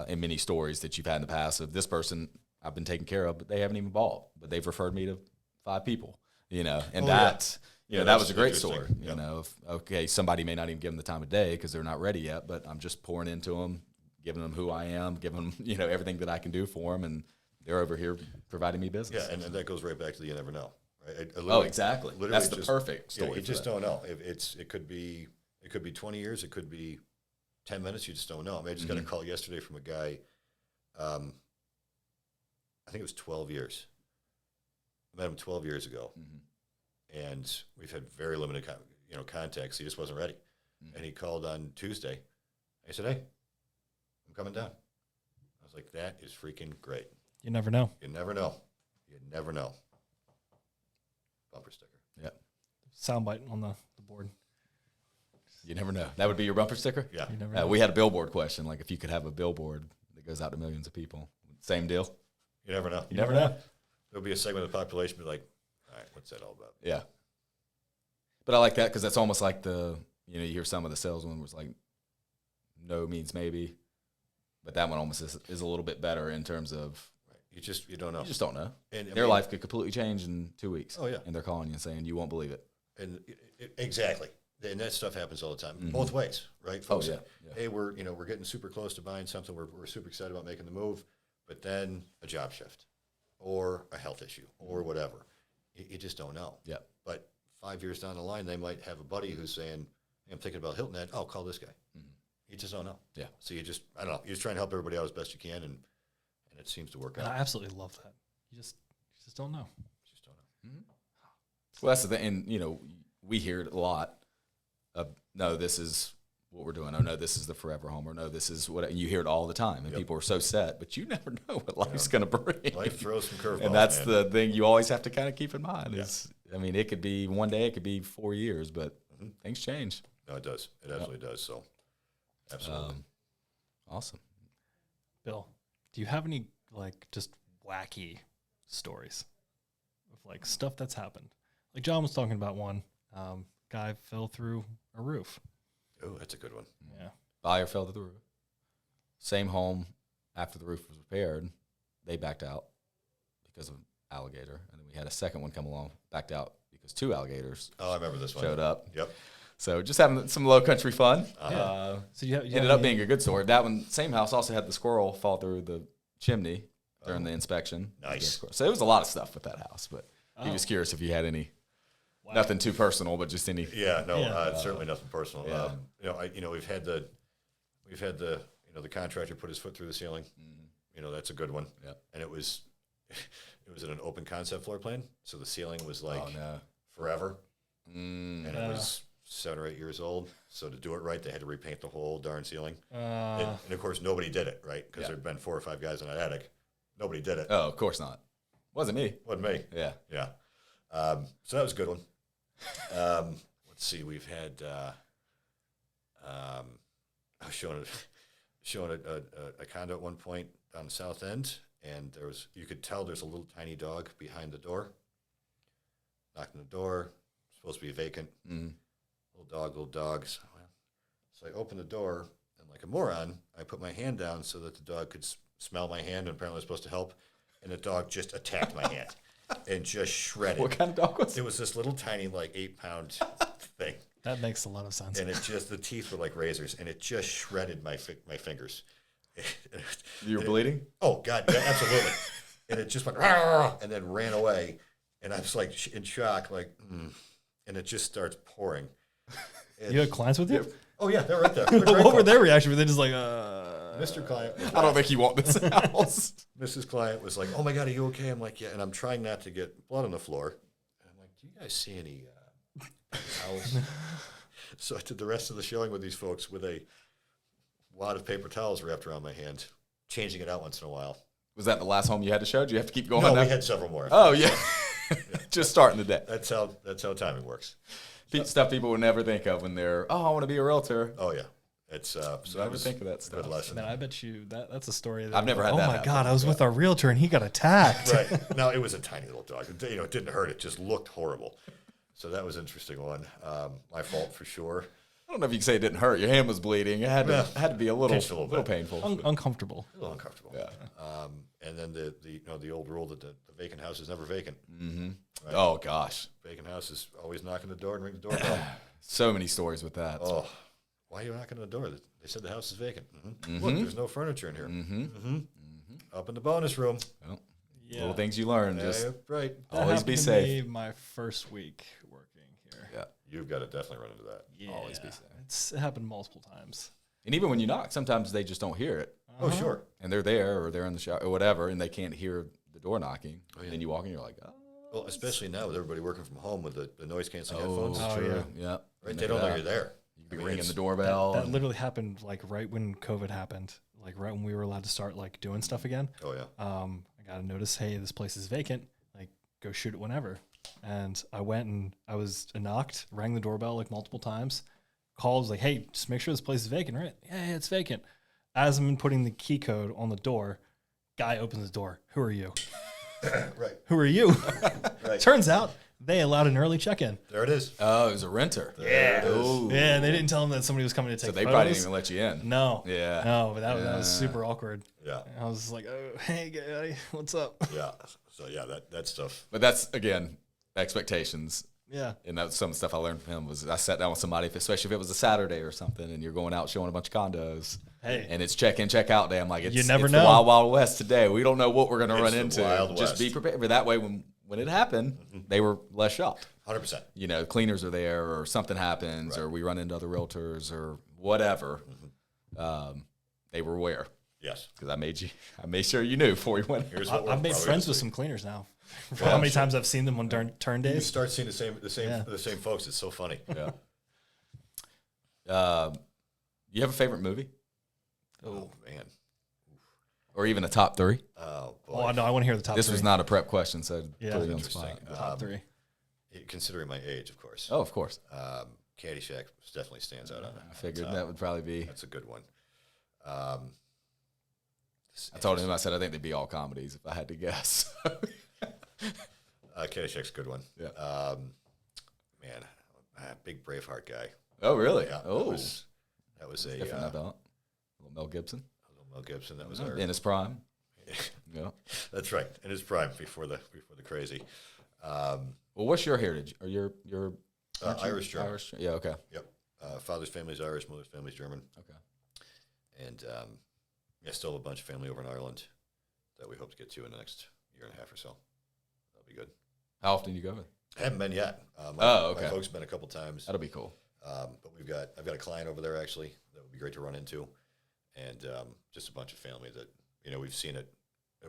And many stories that you've had in the past of this person I've been taking care of, but they haven't even bought, but they've referred me to 5 people, and that was a great story. If, somebody may not even give them the time of day because they're not ready yet, but I'm just pouring into them, giving them who I am, giving them, everything that I can do for them, and they're over here providing me business.
Yeah, and that goes right back to the you never know. Right?
Exactly. That's the perfect story.
You just don't know. It could be 20 years. It could be 10 minutes. You just don't know. I mean, I just got a call yesterday from a guy. I think it was 12 years. I met him 12 years ago, and we've had very limited contacts. He just wasn't ready, and he called on Tuesday. I said, "Hey, I'm coming down." I was like, "That is freaking great."
You never know.
You never know. You never know. Bumper sticker.
Yeah.
Soundbite on the board.
You never know. That would be your bumper sticker?
Yeah.
You never know.
We had a billboard question, like if you could have a billboard that goes out to millions of people. Same deal?
You never know.
You never know.
There'll be a segment of the population be like, all right, what's that all about?
Yeah. But I like that because that's almost like the, You know, you hear some of the sales one was like, no means maybe, but that one almost is a little bit better in terms of
you don't know.
You just don't know.
And
their life could completely change in 2 weeks.
Oh yeah,
and they're calling you and saying you won't believe it.
And exactly, and that stuff happens all the time, both ways, right? Folks say, hey, we're getting super close to buying something. We're super excited about making the move, but then a job shift, or a health issue, or whatever. You just don't know.
Yeah.
But 5 years down the line, they might have a buddy who's saying, hey, I'm thinking about Hilton. Oh, call this guy. You just don't know.
Yeah.
So I don't know. You just try and help everybody out as best you can, and it seems to work out.
I absolutely love that. You just don't know.
Just don't know.
Well, that's the thing. And, you know, we hear it a lot. No, this is what we're doing. Oh, no, this is the forever home. Or no, this is what. And you hear it all the time. And people are so set. But you never know what life's going to bring.
Life throws some curveballs.
And that's the thing you always have to kind of keep in mind. Is, I mean, it could be one day, it could be 4 years, but things change.
No, it does. It absolutely does. So, absolutely.
Awesome.
Bill, do you have any, like, just wacky stories of, like, stuff that's happened? Like John was talking about one. Guy fell through a roof.
Oh, that's a good one.
Yeah.
Buyer fell to the roof. Same home after the roof was repaired, they backed out because of alligator. And then we had a second one come along, backed out because 2 alligators
I remember this one.
showed up.
Yep.
So just having some low country fun.
So you
ended up being a good story. That one, same house, also had the squirrel fall through the chimney during the inspection.
Nice.
So it was a lot of stuff with that house, but he was curious if you had any. Wow. Nothing too personal, but just any.
Yeah, no, certainly nothing personal. Yeah. We've had the contractor put his foot through the ceiling. You know, that's a good one.
Yeah.
And it was in an open concept floor plan, so the ceiling was like forever, and it was 7 or 8 years old. So to do it right, they had to repaint the whole darn ceiling. And of course, nobody did it right because there'd been 4 or 5 guys in that attic. Nobody did it.
Oh, of course not. Wasn't me.
Wasn't me.
Yeah.
Yeah. So that was a good one. Let's see. We've had I was showing a condo at one point on the south end, and you could tell there's a little tiny dog behind the door. Knocked on the door, supposed to be vacant. Little dog. So I opened the door, and like a moron, I put my hand down so that the dog could smell my hand, and apparently it was supposed to help, and the dog just attacked my hand. And just shredded.
What kind of dog was it?
It was this little tiny, like 8-pound thing.
That makes a lot of sense.
And the teeth were like razors, and it just shredded my fingers.
You were bleeding?
Oh God, yeah, absolutely. And it just went and then ran away, and I was like in shock, like, and it just starts pouring.
You had clients with you?
Oh yeah, they're right there.
What were their reaction? Were they just like,
Mr. Client.
I don't think you want this house.
Mrs. Client was like, "Oh my God, are you okay?" I'm like, "Yeah," and I'm trying not to get blood on the floor. And I'm like, "Do you guys see any towels?" So I did the rest of the showing with these folks with a wad of paper towels wrapped around my hand, changing it out once in a while.
Was that the last home you had to show? Do you have to keep going?
No,
now?
we had several more.
Oh yeah, just starting the day.
That's how timing works.
Stuff people would never think of when they're, I want to be a realtor.
Oh yeah, it's so
never think of that stuff.
Good lesson.
Man, I bet you that's a story. That
I've never had
that.
that.
Oh my God, I was with our realtor and he got attacked.
Right. No, it was a tiny little dog. It didn't hurt. It just looked horrible. So that was an interesting one. My fault for sure.
I don't know if you can say it didn't hurt. Your hand was bleeding. It had to be a little painful.
Uncomfortable.
A little uncomfortable.
Yeah.
And then the old rule that the vacant house is never vacant.
Mm-hmm.
Right?
Oh gosh.
Vacant house is always knocking the door and ring the doorbell.
So many stories with that.
Oh, why are you knocking on the door? They said the house is vacant. Look, there's no furniture in here. Up in the bonus room.
Well, little things you learn. Just
right.
Always be safe.
My first week working here.
Yeah.
You've got to definitely run into that.
Yeah.
Always be safe.
It happened multiple times.
And even when you knock, sometimes they just don't hear it.
Oh, sure.
And they're there or they're in the shower or whatever, and they can't hear the door knocking.
Oh, yeah.
And then you walk in, you're like, oh.
Well, especially now with everybody working from home with the noise canceling headphones.
Oh, true. Yeah.
Right. They don't know you're there.
You could be ringing the doorbell.
That literally happened like right when COVID happened, like right when we were allowed to start like doing stuff again.
Oh yeah.
I got a notice, hey, this place is vacant. Like, go shoot it whenever. And I went and I knocked, rang the doorbell like multiple times, called, was like, hey, just make sure this place is vacant, right? Yeah, it's vacant. As I'm putting the key code on the door, guy opens the door. Who are you?
Right.
Who are you?
Right.
Turns out they allowed an early check-in.
There it is.
Oh, it was a renter.
There it is.
Ooh.
Yeah, and they didn't tell them that somebody was coming to take
So they
photos.
probably didn't even let you in.
No.
Yeah.
No, but that was super awkward.
Yeah.
I was like, oh, hey, guy, what's up?
Yeah. So yeah, that stuff.
But that's, again, expectations.
Yeah.
And that's some stuff I learned from him was I sat down with somebody, especially if it was a Saturday or something, and you're going out showing a bunch of condos.
Hey.
And it's check-in, check-out day. I'm like, it's,
You never
it's
know.
the Wild Wild West today. We don't know what we're going to
It's
run
the
into.
Wild
Just
West.
be prepared. But that way, when it happened, they were less shocked.
100%.
You know, cleaners are there, or something happens, or we run into other realtors, or whatever. They were aware
Yes.
because I made sure you knew before we went.
Here's what we're
I've made
probably
friends
gonna
with
see.
some cleaners now.
Well,
How many
sure.
times I've seen them on turn
You
days?
start seeing the
Yeah.
same folks. It's so funny.
Yeah. You have a favorite movie,
Oh man.
or even a top three?
Oh boy.
Oh, no, I want to hear the top
This
three.
was not a prep question, so
Yeah.
put it on the
Interesting.
spot.
Top three.
Considering my age, of course.
Oh, of course.
Caddyshack definitely stands out on it.
I figured that would probably be.
That's a good one.
I told him, I said, I think they'd be all comedies if I had to guess.
Caddyshack's a good one.
Yeah.
Man, big Braveheart guy.
Oh, really?
Yeah,
Oh,
that was a
different, I thought. A little Mel Gibson
Mel Gibson. That was our.
in his prime. Yeah.
That's right, in his prime before the crazy.
Well, what's your heritage? Are your aren't you
Irish German.
Irish? Yeah. Okay.
Yep. Father's family's Irish, mother's family's German,
Okay.
and yeah, still a bunch of family over in Ireland that we hope to get to in the next year and a half or so. That'll be good.
How often do you go?
I haven't been yet.
Okay.
My folks have been a couple times.
That'll be cool.
But I've got a client over there actually that would be great to run into, and just a bunch of family that we've seen at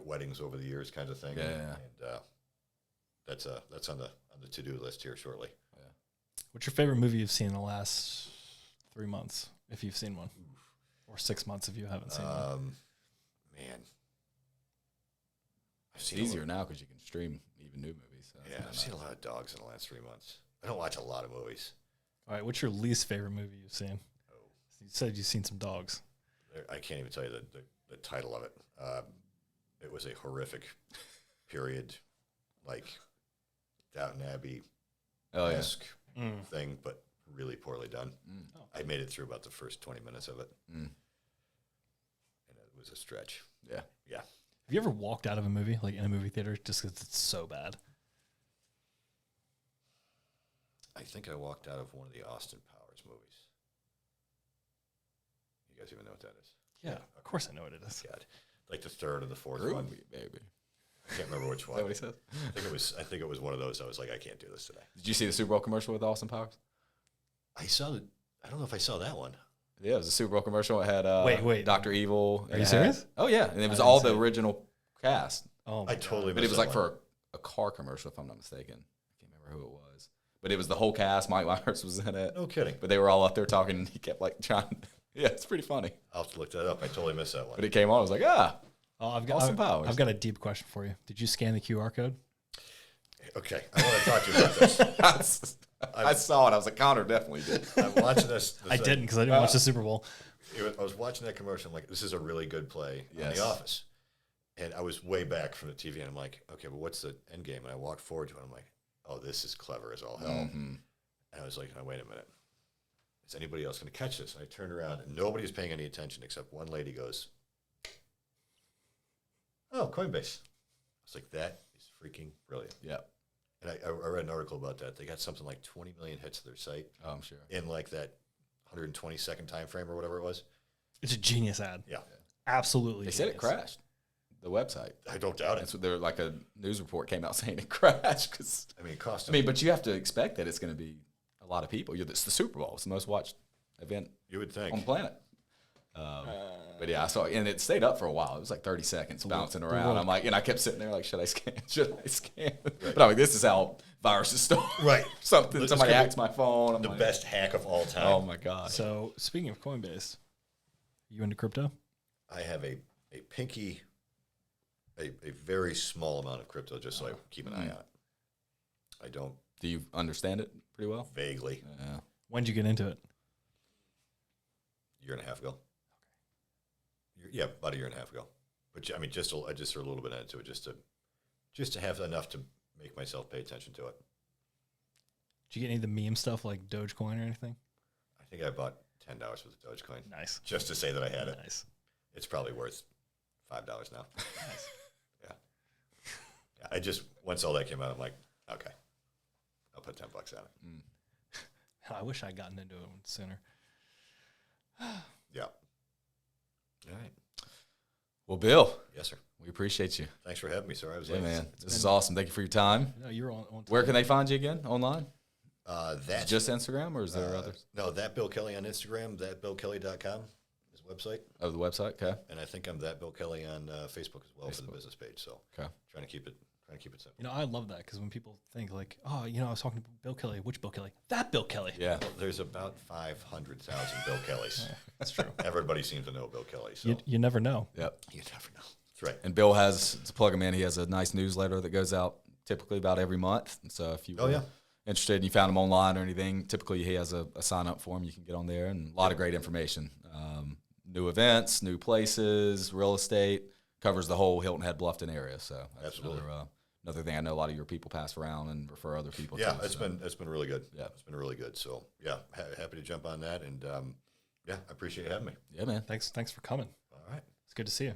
weddings over the years, kind of thing.
Yeah.
And that's on the to-do list here shortly.
What's your favorite movie you've seen in the last 3 months, if you've seen one, or 6 months if you haven't seen one?
Man, I've
It's
seen
easier now because you can stream even new movies. So
Yeah, I've seen a lot of dogs in the last 3 months. I don't watch a lot of movies.
All right, what's your least favorite movie you've seen? You said you've seen some dogs.
I can't even tell you the title of it. It was a horrific period, like Downton Abbey-esque thing, but really poorly done. I made it through about the first 20 minutes of it, and it was a stretch.
Yeah.
Yeah.
Have you ever walked out of a movie, like in a movie theater, just because it's so bad?
I think I walked out of one of the Austin Powers movies. You guys even know what that is?
Yeah, of course I know what it is.
God, like the third or the fourth one.
Groovy, baby.
I can't remember which
Is
one.
that what he said?
I think it was one of those. I was like, I can't do this today.
Did you see the Super Bowl commercial with Austin Powers?
I don't know if I saw that one.
Yeah, it was a Super Bowl commercial. It had
Wait.
Dr. Evil.
Are you serious?
Oh, yeah. And it was
I
all
didn't
the
see it.
original cast.
Oh,
I totally.
But it
missed
was
that
like
one.
for a car commercial, if I'm not mistaken. I can't remember who it was. But it was the whole cast. Mike Myers was in it.
No kidding.
But they were all up there talking, and he kept like trying. Yeah, it's pretty funny.
I'll have to look that up. I totally missed that one.
But it came on. I was like,
I've
Austin Powers.
I've got a deep question for you. Did you scan the QR code?
Okay, I want to talk to you about this.
I saw it. I was like, Connor definitely did.
I'm watching this.
I didn't because I didn't watch the Super Bowl.
I was watching that commercial. I'm like, this is a really good play on
Yes.
The Office. And I was way back from the TV, and I'm like, okay, but what's the end game? And I walked forward to it. I'm like, oh, this is clever as all hell.
Mm-hmm.
And I was like, no, wait a minute. Is anybody else going to catch this? And I turned around, and nobody was paying any attention except one lady goes, oh, Coinbase. I was like, that is freaking brilliant.
Yeah.
And I read an article about that. They got something like 20 million hits to their site
Oh, I'm sure.
in like that 120-second time frame or whatever it was.
It's a genius ad.
Yeah.
Absolutely.
They said it
genius.
crashed. The website.
I don't doubt it.
That's what they're like a news report came out saying it crashed. Cause,
I mean, it cost
I
them.
mean, but you have to expect that it's going to be a lot of people. It's the Super Bowl. It's the most watched event
You would think.
on the planet. But yeah, I saw it, and it stayed up for a while. It was like 30 seconds bouncing around. I'm like, and I kept sitting there like, should I scan? Should I scan? But I'm like, this is how viruses start.
Right.
Something.
This
Somebody
could be
hacks my phone. I'm
The
like,
best hack of all time.
oh my god.
So speaking of Coinbase, you into crypto?
I have a pinky, a very small amount of crypto just so I keep an eye on it. I don't
Do you understand it pretty well?
vaguely.
Yeah.
When'd you get into it?
Year and a half ago. Yeah, about a year and a half ago. But I mean, I just threw a little bit into it just to have enough to make myself pay attention to it.
Did you get any of the meme stuff like Dogecoin or anything?
I think I bought $10 worth of Dogecoin.
Nice.
Just to say that I had it.
Nice.
It's probably worth $5 now.
Nice.
Yeah. I just, once all that came out, I'm like, okay, I'll put $10 on it.
I wish I'd gotten into it sooner.
Yeah. All right.
Well, Bill.
Yes, sir.
We appreciate you.
Thanks for having me, sir. I was
Yeah,
late.
man. This is awesome. Thank you for your time.
No, you're on time.
Where can they find you again? Online?
That's
Just Instagram, or is there others?
No, that Bill Kelly on Instagram, thatbillkelly.com is the website.
Oh, the website? Okay.
And I think I'm that Bill Kelly on Facebook as well for the business page. So
Okay.
trying to keep it simple.
You know, I love that because when people think like, oh, you know, I was talking to Bill Kelly. Which Bill Kelly? That Bill Kelly.
Yeah.
Well, there's about 500,000 Bill Kellys.
That's true.
Everybody seems to know Bill Kelly. So
You never know.
Yep.
you never know. That's right.
And Bill has, to plug him in, he has a nice newsletter that goes out typically about every month. And so if you
Oh, yeah.
interested and you found him online or anything, typically he has a sign-up form you can get on there, and a lot of great information. New events, new places, real estate, covers the whole Hilton Head Bluffton area. So that's
Absolutely.
another thing I know a lot of your people pass around and refer other people
Yeah,
to.
it's been really good.
Yeah.
It's been really good. So yeah, happy to jump on that, and yeah, I appreciate you having me.
Yeah, man.
Thanks for coming.
All right.
It's good to see you.